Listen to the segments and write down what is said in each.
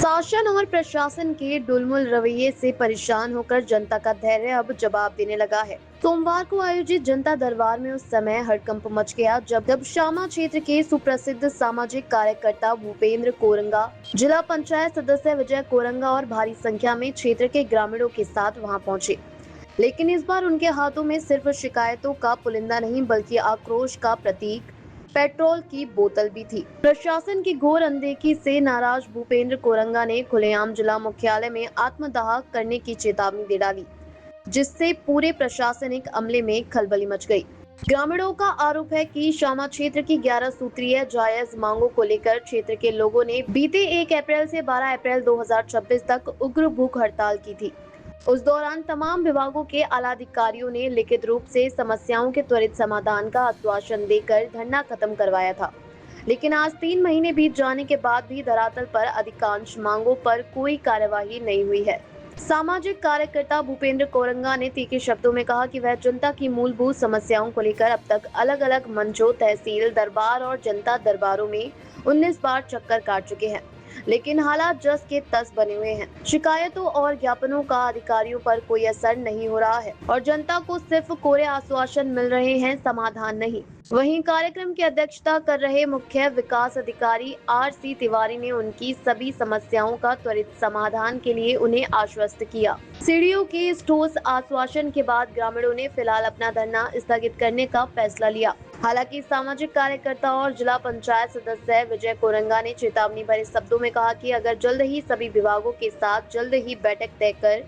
शासन और प्रशासन के डुलमुल रवैये से परेशान होकर जनता का धैर्य अब जवाब देने लगा है। सोमवार को आयोजित जनता दरबार में उस समय हड़कंप मच गया जब शामा क्षेत्र के सुप्रसिद्ध सामाजिक कार्यकर्ता भूपेंद्र कोरंगा, जिला पंचायत सदस्य विजय कोरंगा और भारी संख्या में क्षेत्र के ग्रामीणों के साथ वहां पहुंचे। लेकिन इस बार उनके हाथों में सिर्फ शिकायतों का पुलिंदा नहीं बल्कि आक्रोश का प्रतीक पेट्रोल की बोतल भी थी। प्रशासन की घोर अनदेखी से नाराज भूपेंद्र कोरंगा ने खुलेआम जिला मुख्यालय में आत्मदाह करने की चेतावनी दे डाली, जिससे पूरे प्रशासनिक अमले में खलबली मच गई। ग्रामीणों का आरोप है कि शामा क्षेत्र की 11 सूत्रीय जायज मांगों को लेकर क्षेत्र के लोगों ने बीते 1 अप्रैल से 12 अप्रैल 2026 तक उग्र भूख हड़ताल की थी। उस दौरान तमाम विभागों के आलाधिकारियों ने लिखित रूप से समस्याओं के त्वरित समाधान का आश्वासन देकर धरना खत्म करवाया था। लेकिन आज 3 महीने बीत जाने के बाद भी धरातल पर अधिकांश मांगों पर कोई कार्यवाही नहीं हुई है। सामाजिक कार्यकर्ता भूपेंद्र कोरंगा ने तीखे शब्दों में कहा कि वह जनता की मूलभूत समस्याओं को लेकर अब तक अलग अलग मंचों, तहसील दरबार और जनता दरबारों में 19 बार चक्कर काट चुके हैं, लेकिन हालात जस के तस बने हुए हैं। शिकायतों और ज्ञापनों का अधिकारियों पर कोई असर नहीं हो रहा है और जनता को सिर्फ कोरे आश्वासन मिल रहे हैं, समाधान नहीं। वहीं कार्यक्रम की अध्यक्षता कर रहे मुख्य विकास अधिकारी RC तिवारी ने उनकी सभी समस्याओं का त्वरित समाधान के लिए उन्हें आश्वस्त किया। सीडीओ के इस ठोस आश्वासन के बाद ग्रामीणों ने फिलहाल अपना धरना स्थगित करने का फैसला लिया। हालांकि सामाजिक कार्यकर्ता और जिला पंचायत सदस्य विजय कोरंगा ने चेतावनी भरे शब्दों में कहा कि अगर जल्द ही सभी विभागों के साथ जल्द ही बैठक तय कर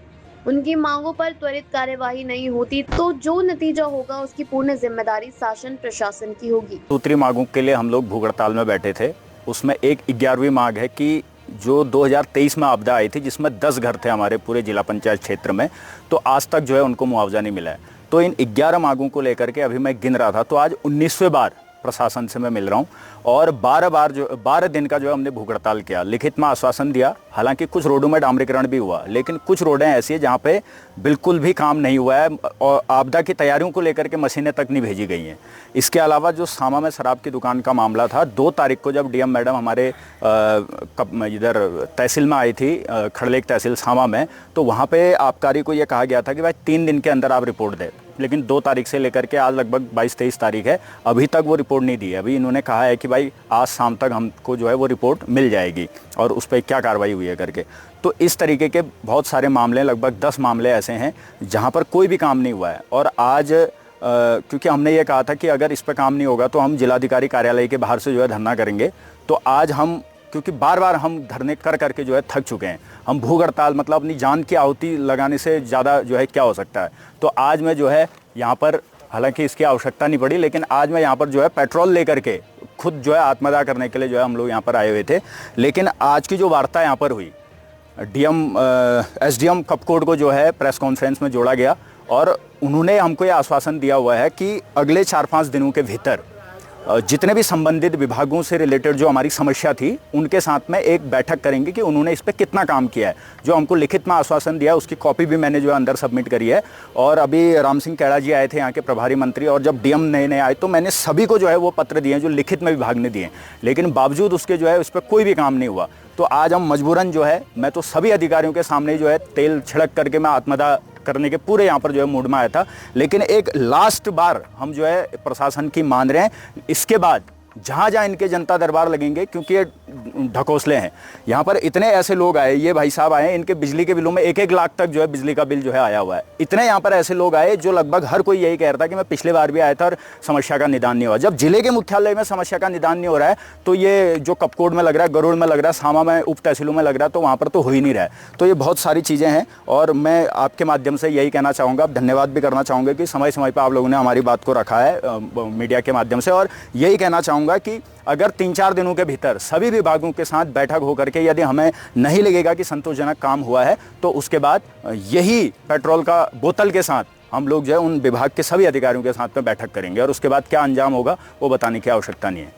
उनकी मांगों पर त्वरित कार्यवाही नहीं होती तो जो नतीजा होगा उसकी पूर्ण जिम्मेदारी शासन प्रशासन की होगी। सूत्री मांगों के लिए हम लोग भूख हड़ताल में बैठे थे। उसमें एक 11वीं मांग है कि जो 2023 में आपदा आई थी जिसमें 10 घर थे हमारे पूरे जिला पंचायत क्षेत्र में, तो आज तक जो है उनको मुआवजा नहीं मिला है। तो इन 11 मांगों को लेकर के अभी मैं गिन रहा था तो आज 19वें बार प्रशासन से मैं मिल रहा हूं और 12 दिन का जो है हमने भूख हड़ताल किया। लिखित में आश्वासन दिया, हालांकि कुछ रोडों में डामरीकरण भी हुआ, लेकिन कुछ रोडें ऐसी है जहां पे बिल्कुल भी काम नहीं हुआ है और आपदा की तैयारियों को लेकर के मशीनें तक नहीं भेजी गई हैं। इसके अलावा जो सामा में शराब की दुकान का मामला था, 2 तारीख को जब DM मैडम हमारे इधर तहसील में आई थी, खड़लेक तहसील सामा में, तो वहाँ पर आबकारी को यह कहा गया था कि भाई 3 दिन के अंदर आप रिपोर्ट दें। लेकिन 2 तारीख से लेकर के आज लगभग 22-23 तारीख है, अभी तक वो रिपोर्ट नहीं दी है। अभी इन्होंने कहा है कि भाई आज शाम तक हमको जो है वो रिपोर्ट मिल जाएगी और उस पर क्या कार्रवाई हुई है करके। तो इस तरीके के बहुत सारे मामले, लगभग 10 मामले ऐसे हैं जहां पर कोई भी काम नहीं हुआ है। और आज क्योंकि हमने ये कहा था कि अगर इस पर काम नहीं होगा तो हम जिलाधिकारी कार्यालय के बाहर से जो है धरना करेंगे, तो आज हम क्योंकि बार बार हम धरने कर करके जो है थक चुके हैं। हम भूख हड़ताल मतलब अपनी जान की आहुति लगाने से ज़्यादा जो है क्या हो सकता है। तो आज मैं जो है यहाँ पर, हालांकि इसकी आवश्यकता नहीं पड़ी, लेकिन आज मैं यहाँ पर जो है पेट्रोल लेकर के खुद जो है आत्मदाह करने के लिए जो है हम लोग यहाँ पर आए हुए थे। लेकिन आज की जो वार्ता यहाँ पर हुई, SDM कपकोट को जो है प्रेस कॉन्फ्रेंस में जोड़ा गया और उन्होंने हमको ये आश्वासन दिया हुआ है कि अगले 4-5 दिनों के भीतर जितने भी संबंधित विभागों से रिलेटेड जो हमारी समस्या थी उनके साथ में एक बैठक करेंगे कि उन्होंने इस पर कितना काम किया है। जो हमको लिखित में आश्वासन दिया उसकी कॉपी भी मैंने जो है अंदर सबमिट करी है। और अभी राम सिंह कैड़ा जी आए थे यहाँ के प्रभारी मंत्री, और जब DM नए आए तो मैंने सभी को जो है वो पत्र दिए जो लिखित में विभाग ने दिए, लेकिन बावजूद उसके जो है उस पर कोई भी काम नहीं हुआ। तो आज हम मजबूरन जो है, मैं तो सभी अधिकारियों के सामने जो है तेल छिड़क करके मैं आत्मदाह करने के पूरे यहाँ पर जो है मूड में आया था। लेकिन एक लास्ट बार हम जो है प्रशासन की मान रहे हैं। इसके बाद जहाँ जहाँ इनके जनता दरबार लगेंगे, क्योंकि ये ढकोसले हैं, यहाँ पर इतने ऐसे लोग आए, ये भाई साहब आए, इनके बिजली के बिलों में 1-1 लाख तक जो है बिजली का बिल जो है आया हुआ है। इतने यहाँ पर ऐसे लोग आए जो लगभग हर कोई यही कह रहा था कि मैं पिछले बार भी आया था और समस्या का निदान नहीं हुआ। जब जिले के मुख्यालय में समस्या का निदान नहीं हो रहा है तो ये जो कपकोट में लग रहा है, गरुड़ में लग रहा है, सामा में उप तहसीलों में लग रहा है, तो वहाँ पर तो हो ही नहीं रहा है। तो ये बहुत सारी चीज़ें हैं और मैं आपके माध्यम से यही कहना चाहूँगा, धन्यवाद भी करना चाहूँगा कि समय समय पर आप लोगों ने हमारी बात को रखा है मीडिया के माध्यम से। और यही कहना चाहूँगा कि अगर 3-4 दिनों के भीतर सभी विभागों के साथ बैठक होकर के यदि हमें नहीं लगेगा कि संतोषजनक काम हुआ है, तो उसके बाद यही पेट्रोल का बोतल के साथ हम लोग जो है उन विभाग के सभी अधिकारियों के साथ में बैठक करेंगे और उसके बाद क्या अंजाम होगा वो बताने की आवश्यकता नहीं है।